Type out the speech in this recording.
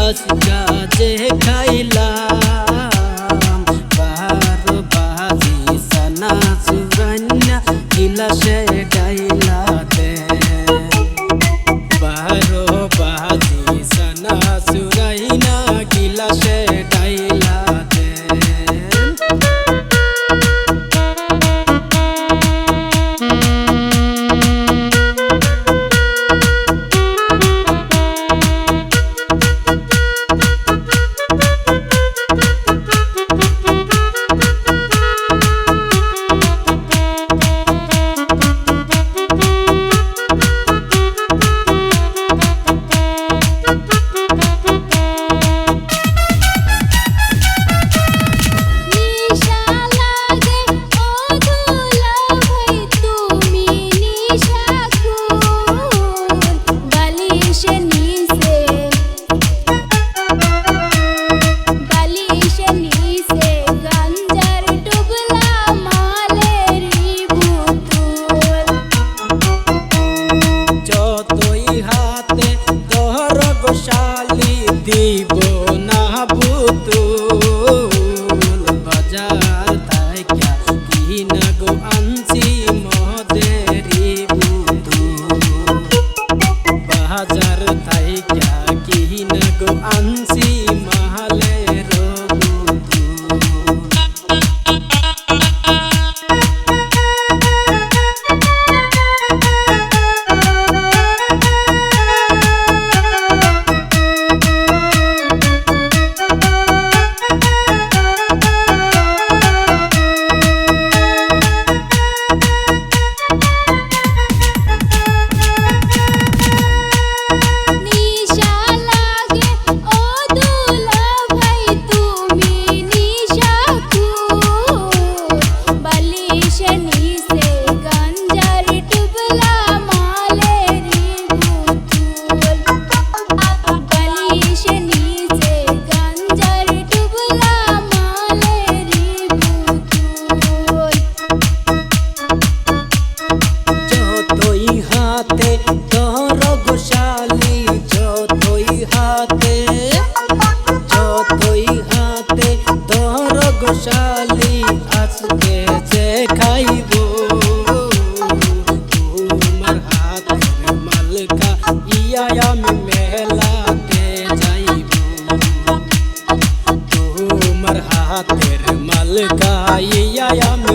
আজকা যে খাইলাম 12 বাজি সানা সুরান্না গিলাসে ডাইলাতে 12 বাজি সানা সুরাইনা গিলাসে ডাইলাতে শালি দিব না বুতুল বাজার থাইকা কিনা গো আনছি মদেরি বুতুল বাজার থাইকা কিনা গো আনছি মালের শালি আজকে যে খাইব তোমার হাতের মালকা ইয়া আমি মেলাতে যাইব তোমার হাতের মালকা ইয়া আমি